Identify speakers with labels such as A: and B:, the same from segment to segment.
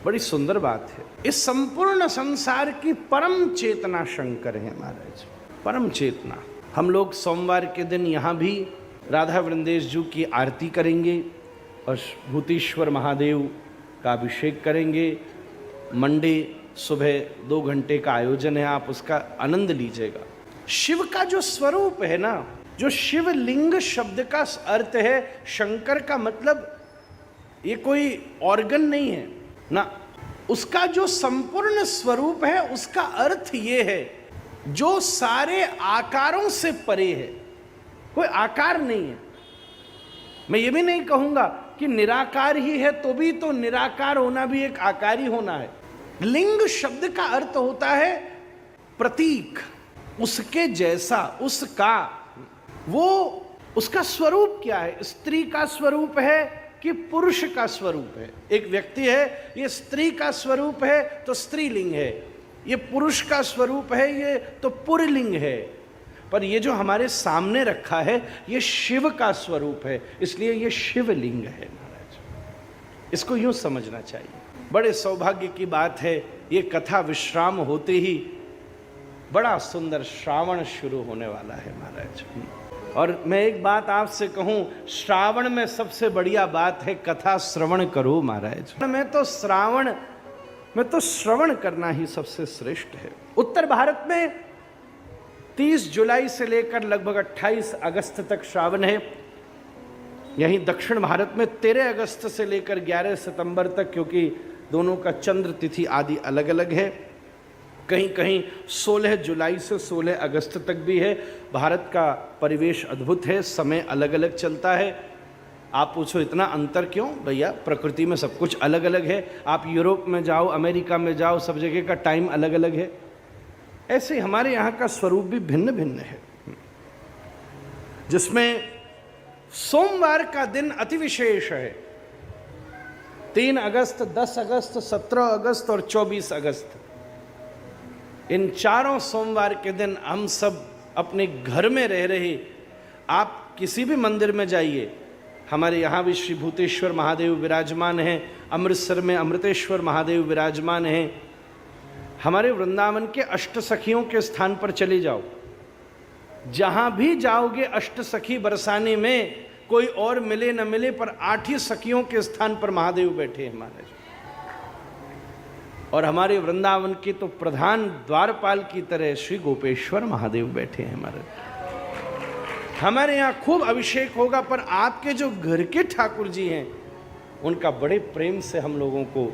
A: बड़ी सुंदर बात है। इस संपूर्ण संसार की परम चेतना शंकर है महाराज, परम चेतना। हम लोग सोमवार के दिन यहाँ भी राधा वृंदेश जी की आरती करेंगे और भूतेश्वर महादेव का अभिषेक करेंगे। मंडे सुबह 2 घंटे का आयोजन है, आप उसका आनंद लीजिएगा। शिव का जो स्वरूप है ना, जो शिवलिंग शब्द का अर्थ है, शंकर का मतलब ये कोई ऑर्गन नहीं है ना, उसका जो संपूर्ण स्वरूप है उसका अर्थ ये है जो सारे आकारों से परे है, कोई आकार नहीं है। मैं ये भी नहीं कहूंगा कि निराकार ही है, तो भी तो निराकार होना भी एक आकार ही होना है। लिंग शब्द का अर्थ होता है प्रतीक, उसके जैसा, उसका, वो उसका स्वरूप क्या है। स्त्री का स्वरूप है कि पुरुष का स्वरूप है। एक व्यक्ति है, ये स्त्री का स्वरूप है तो स्त्रीलिंग है, ये पुरुष का स्वरूप है ये तो पुरलिंग है। पर ये जो हमारे सामने रखा है ये शिव का स्वरूप है, इसलिए ये शिवलिंग है महाराज। इसको यूं समझना चाहिए। बड़े सौभाग्य की बात है, ये कथा विश्राम होते ही बड़ा सुंदर श्रावण शुरू होने वाला है महाराज। और मैं एक बात आपसे कहूं, श्रावण में सबसे बढ़िया बात है कथा श्रवण करो महाराज। मैं तो श्रवण करना ही सबसे श्रेष्ठ है। उत्तर भारत में 30 जुलाई से लेकर लगभग 28 अगस्त तक श्रावण है। यहीं दक्षिण भारत में 13 अगस्त से लेकर 11 सितंबर तक, क्योंकि दोनों का चंद्र तिथि आदि अलग अलग है। कहीं कहीं 16 जुलाई से 16 अगस्त तक भी है। भारत का परिवेश अद्भुत है, समय अलग अलग चलता है। आप पूछो इतना अंतर क्यों? भैया प्रकृति में सब कुछ अलग अलग है। आप यूरोप में जाओ, अमेरिका में जाओ, सब जगह का टाइम अलग अलग है। ऐसे हमारे यहाँ का स्वरूप भी भिन्न भिन्न है, जिसमें सोमवार का दिन अति विशेष है। 3 अगस्त, 10 अगस्त, 17 अगस्त और 24 अगस्त, इन चारों सोमवार के दिन हम सब अपने घर में रह रहे, आप किसी भी मंदिर में जाइए, हमारे यहाँ भी श्री भूतेश्वर महादेव विराजमान हैं, अमृतसर में अमृतेश्वर महादेव विराजमान हैं, हमारे वृंदावन के अष्टसखियों के स्थान पर चले जाओ, जहाँ भी जाओगे अष्टसखी बरसाने में कोई और मिले न मिले, पर 8 ही सखियों के स्थान पर महादेव बैठे हैं महाराज। और हमारे वृंदावन के तो प्रधान द्वारपाल की तरह श्री गोपेश्वर महादेव बैठे हैं महाराज। हमारे यहाँ खूब अभिषेक होगा, पर आपके जो घर के ठाकुर जी हैं उनका बड़े प्रेम से हम लोगों को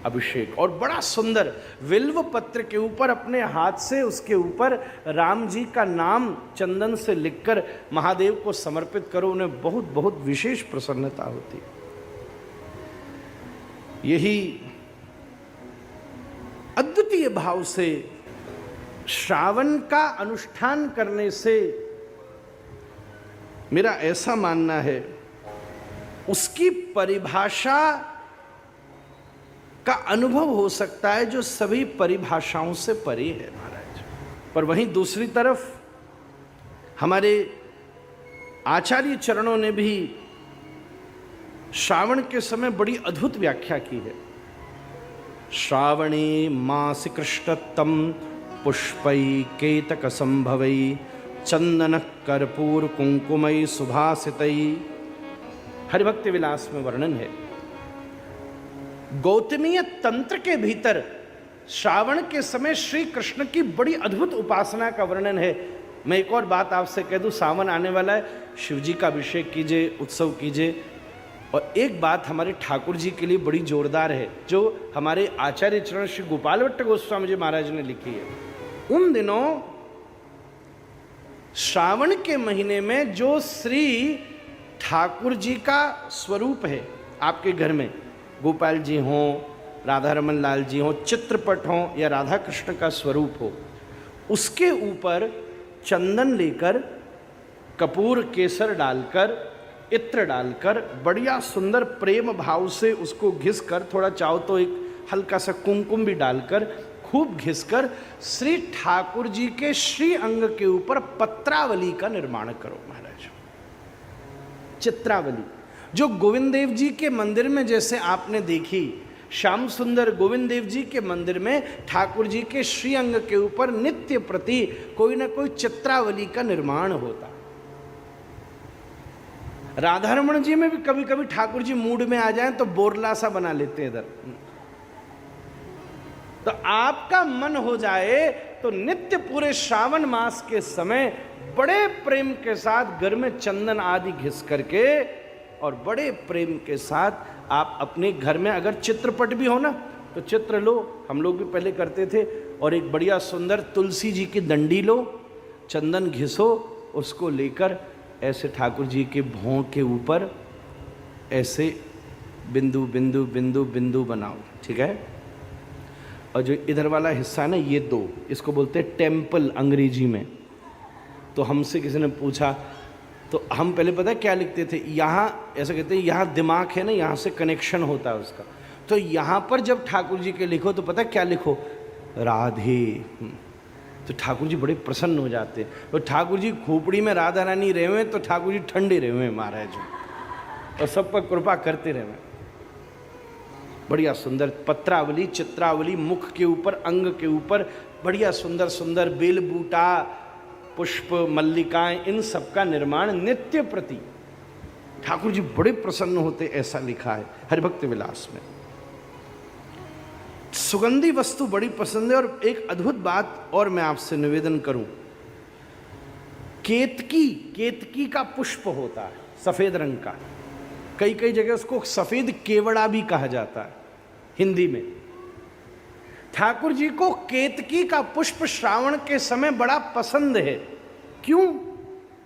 A: अभिषेक, और बड़ा सुंदर विल्व पत्र के ऊपर अपने हाथ से उसके ऊपर राम जी का नाम चंदन से लिखकर महादेव को समर्पित करो, उन्हें बहुत बहुत विशेष प्रसन्नता होती। यही अद्वितीय भाव से श्रावण का अनुष्ठान करने से मेरा ऐसा मानना है, उसकी परिभाषा का अनुभव हो सकता है जो सभी परिभाषाओं से परे है महाराज। पर वहीं दूसरी तरफ हमारे आचार्य चरणों ने भी श्रावण के समय बड़ी अद्भुत व्याख्या की है। श्रावणे मासि कृष्णत्तम पुष्पै केतक संभवै चंदन कर्पूर कुंकुमई सुभासितई, हरिभक्ति विलास में वर्णन है। गौतमीय तंत्र के भीतर श्रावण के समय श्री कृष्ण की बड़ी अद्भुत उपासना का वर्णन है। मैं एक और बात आपसे कह दूं, सावन आने वाला है, शिव जी का अभिषेक कीजिए, उत्सव कीजिए। और एक बात हमारे ठाकुर जी के लिए बड़ी जोरदार है, जो हमारे आचार्य चरण श्री गोपाल भट्ट गोस्वामी जी महाराज ने लिखी है। उन दिनों श्रावण के महीने में जो श्री ठाकुर जी का स्वरूप है आपके घर में, गोपाल जी हों, राधा रमन लाल जी हों, चित्रपट हों या राधा कृष्ण का स्वरूप हो, उसके ऊपर चंदन लेकर, कपूर केसर डालकर, इत्र डालकर, बढ़िया सुंदर प्रेम भाव से उसको घिसकर, थोड़ा चाहो तो एक हल्का सा कुमकुम भी डालकर, खूब घिसकर श्री ठाकुर जी के श्री अंग के ऊपर पत्रावली का निर्माण करो महाराज। चित्रावली जो गोविंद देव जी के मंदिर में जैसे आपने देखी, श्याम सुंदर गोविंद देव जी के मंदिर में ठाकुर जी के श्रीअंग के ऊपर नित्य प्रति कोई ना कोई चित्रावली का निर्माण होता। राधा रमण जी में भी कभी कभी ठाकुर जी मूड में आ जाएं तो बोरला सा बना लेते हैं इधर। तो आपका मन हो जाए तो नित्य पूरे श्रावण मास के समय बड़े प्रेम के साथ घर में चंदन आदि घिस करके और बड़े प्रेम के साथ आप अपने घर में अगर चित्रपट भी हो ना तो चित्र लो, हम लोग भी पहले करते थे, और एक बढ़िया सुंदर तुलसी जी की दंडी लो, चंदन घिसो, उसको लेकर ऐसे ठाकुर जी के भौं के ऊपर ऐसे बिंदु बिंदु बिंदु बिंदु बनाओ, ठीक है। और जो इधर वाला हिस्सा है ना, ये दो, इसको बोलते हैं टेम्पल अंग्रेजी में। तो हमसे किसी ने पूछा तो हम पहले पता है क्या लिखते थे, यहाँ ऐसा कहते हैं यहाँ दिमाग है ना, यहाँ से कनेक्शन होता है उसका। तो यहाँ पर जब ठाकुर जी के लिखो तो पता है क्या लिखो, राधे। तो ठाकुर जी बड़े प्रसन्न हो जाते हैं। तो ठाकुर जी खोपड़ी में राधा रानी रहे हुए तो ठाकुर जी ठंडे रहे हुए महाराज, और सब पर कृपा करते रहे। बढ़िया सुंदर पत्रावली चित्रावली, मुख के ऊपर अंग के ऊपर बढ़िया सुंदर सुंदर बेल बूटा पुष्प मल्लिकाएं, इन सब का निर्माण नित्य प्रति ठाकुर जी बड़े प्रसन्न होते, ऐसा लिखा है हरिभक्त विलास में। सुगंधी वस्तु बड़ी पसंद है। और एक अद्भुत बात और मैं आपसे निवेदन करूं, केतकी का पुष्प होता है सफेद रंग का, कई कई जगह उसको सफेद केवड़ा भी कहा जाता है हिंदी में। ठाकुर जी को केतकी का पुष्प श्रावण के समय बड़ा पसंद है। क्यों?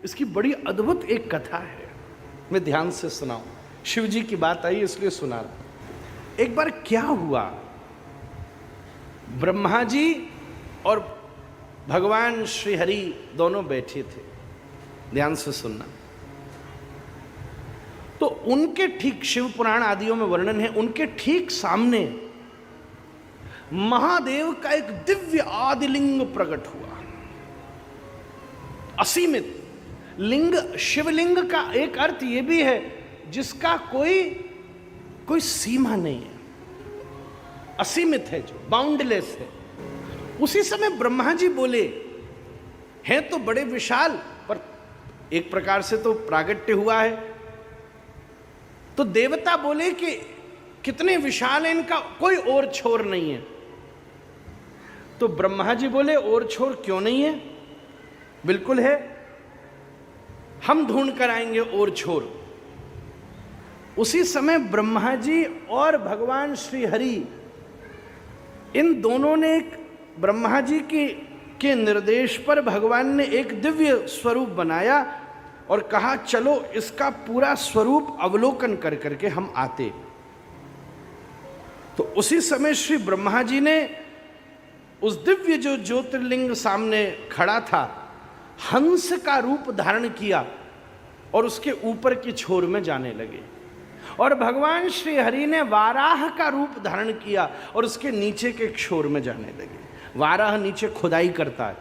A: इसकी बड़ी अद्भुत एक कथा है, मैं ध्यान से सुनाऊं। शिव जी की बात आई इसलिए सुना रहा। एक बार क्या हुआ, ब्रह्मा जी और भगवान श्री हरि दोनों बैठे थे, ध्यान से सुनना। तो उनके ठीक, शिव पुराण आदियों में वर्णन है, उनके ठीक सामने महादेव का एक दिव्य आदिलिंग प्रकट हुआ। असीमित लिंग, शिवलिंग का एक अर्थ यह भी है जिसका कोई सीमा नहीं है, असीमित है, जो बाउंडलेस है। उसी समय ब्रह्मा जी बोले, हैं तो बड़े विशाल, पर एक प्रकार से तो प्रागट्य हुआ है। तो देवता बोले कि कितने विशाल है, इनका कोई और छोर नहीं है। तो ब्रह्मा जी बोले, और छोर क्यों नहीं है, बिल्कुल है, हम ढूंढ कर आएंगे और छोर। उसी समय ब्रह्मा जी और भगवान श्री हरि, इन दोनों ने एक, ब्रह्मा जी के निर्देश पर भगवान ने एक दिव्य स्वरूप बनाया और कहा चलो इसका पूरा स्वरूप अवलोकन कर करके हम आते। तो उसी समय श्री ब्रह्मा जी ने उस दिव्य जो ज्योतिर्लिंग सामने खड़ा था, हंस का रूप धारण किया और उसके ऊपर की छोर में जाने लगे। और भगवान श्री हरि ने वाराह का रूप धारण किया और उसके नीचे के छोर में जाने लगे। वाराह नीचे खुदाई करता है,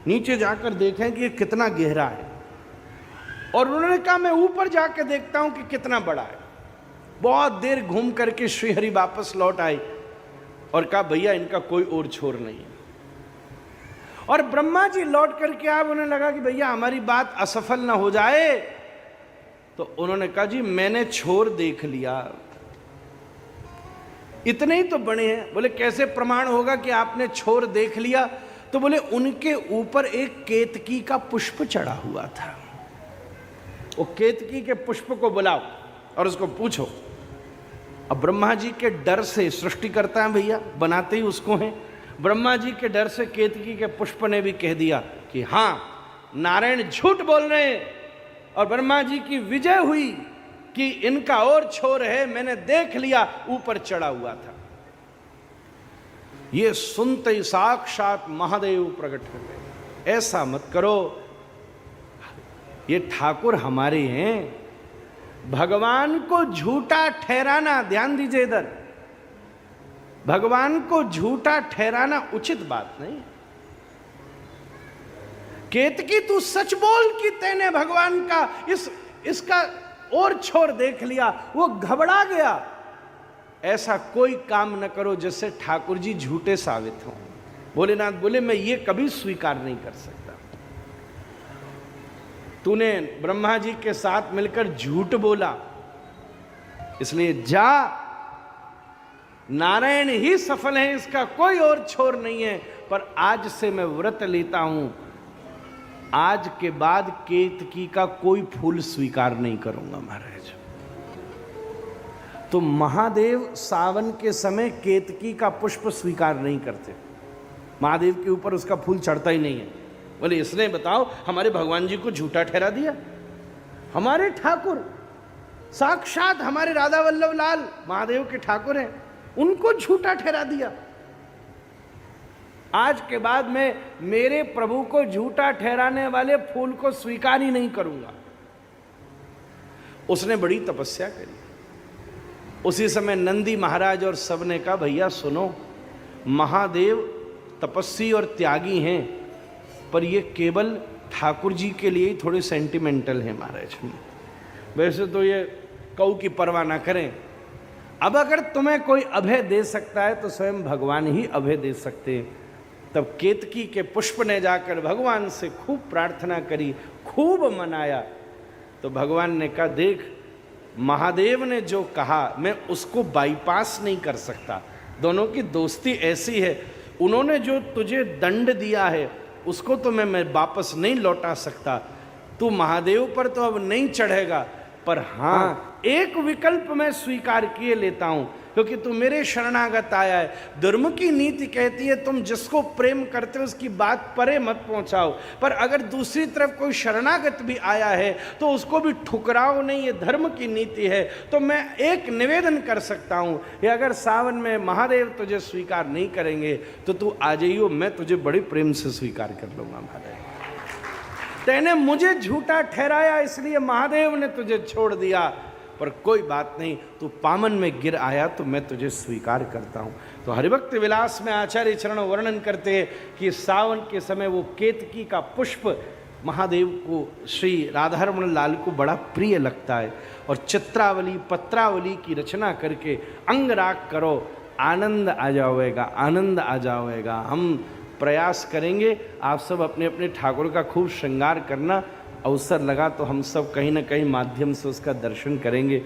A: नीचे जाकर देखें कि ये कितना गहरा है। और उन्होंने कहा मैं ऊपर जाकर देखता हूं कि कितना बड़ा है। बहुत देर घूम करके श्री हरि वापस लौट आए और कहा भैया इनका कोई और छोर नहीं है। और ब्रह्मा जी लौट करके आए, उन्हें लगा कि भैया हमारी बात असफल ना हो जाए। तो उन्होंने कहा जी मैंने छोर देख लिया, इतने ही तो बने हैं। बोले कैसे प्रमाण होगा कि आपने छोर देख लिया? तो बोले उनके ऊपर एक केतकी का पुष्प चढ़ा हुआ था। वो केतकी के पुष्प को बुलाओ और उसको पूछो। अब ब्रह्मा जी के डर से, सृष्टि करता है भैया, बनाते ही उसको हैं, ब्रह्मा जी के डर से केतकी के पुष्प ने भी कह दिया कि हाँ नारायण झूठ बोल रहे हैं। और ब्रह्मा जी की विजय हुई कि इनका और छोर है, मैंने देख लिया, ऊपर चढ़ा हुआ था। ये सुनते ही साक्षात महादेव प्रकट हो गए। ऐसा मत करो, ये ठाकुर हमारे हैं। भगवान को झूठा ठहराना, ध्यान दीजिए इधर, भगवान को झूठा ठहराना उचित बात नहीं। केतकी तू सच बोल कि तैने भगवान का इसका और छोर देख लिया। वो घबरा गया ऐसा कोई काम न करो जिससे ठाकुर जी झूठे साबित हों। भोलेनाथ बोले मैं ये कभी स्वीकार नहीं कर सकता। तूने ब्रह्मा जी के साथ मिलकर झूठ बोला, इसलिए जा, नारायण ही सफल है, इसका कोई और छोर नहीं है। पर आज से मैं व्रत लेता हूं, आज के बाद केतकी का कोई फूल स्वीकार नहीं करूंगा महाराज। तो महादेव सावन के समय केतकी का पुष्प स्वीकार नहीं करते, महादेव के ऊपर उसका फूल चढ़ता ही नहीं है। बोले इसने बताओ हमारे भगवान जी को झूठा ठहरा दिया। हमारे ठाकुर साक्षात हमारे राधा वल्लभ लाल महादेव के ठाकुर हैं, उनको झूठा ठहरा दिया। आज के बाद मैं मेरे प्रभु को झूठा ठहराने वाले फूल को स्वीकार ही नहीं करूंगा। उसने बड़ी तपस्या करी। उसी समय नंदी महाराज और सब ने कहा भैया सुनो, महादेव तपस्वी और त्यागी हैं, पर ये केवल ठाकुर जी के लिए ही थोड़े सेंटिमेंटल हैं महाराज। वैसे तो ये कऊ की परवाह ना करें। अब अगर तुम्हें कोई अभय दे सकता है तो स्वयं भगवान ही अभय दे सकते हैं। तब केतकी के पुष्प ने जाकर भगवान से खूब प्रार्थना करी, खूब मनाया। तो भगवान ने कहा देख, महादेव ने जो कहा मैं उसको बाईपास नहीं कर सकता। दोनों की दोस्ती ऐसी है, उन्होंने जो तुझे दंड दिया है उसको तो मैं वापस नहीं लौटा सकता। तू महादेव पर तो अब नहीं चढ़ेगा, पर हाँ एक विकल्प मैं स्वीकार किए लेता हूं, क्योंकि तू मेरे शरणागत आया है। धर्म की नीति कहती है तुम जिसको प्रेम करते हो उसकी बात परे मत पहुंचाओ, पर अगर दूसरी तरफ कोई शरणागत भी आया है तो उसको भी ठुकराओ नहीं, ये धर्म की नीति है। तो मैं एक निवेदन कर सकता हूं कि अगर सावन में महादेव तुझे स्वीकार नहीं करेंगे तो तू आ जाइयो, मैं तुझे बड़े प्रेम से स्वीकार कर लूंगा। महादेव तेने मुझे झूठा ठहराया इसलिए महादेव ने तुझे छोड़ दिया, पर कोई बात नहीं, तू पामन में गिर आया तो मैं तुझे स्वीकार करता हूँ। तो हरिभक्त विलास में आचार्य चरण वर्णन करते हैं कि सावन के समय वो केतकी का पुष्प महादेव को, श्री राधारमण लाल को बड़ा प्रिय लगता है। और चित्रावली पत्रावली की रचना करके अंगराग करो, आनंद आ जाओगा, आनंद आ जाओगा। हम प्रयास करेंगे, आप सब अपने अपने ठाकुर का खूब श्रृंगार करना। अवसर लगा तो हम सब कहीं ना कहीं माध्यम से उसका दर्शन करेंगे।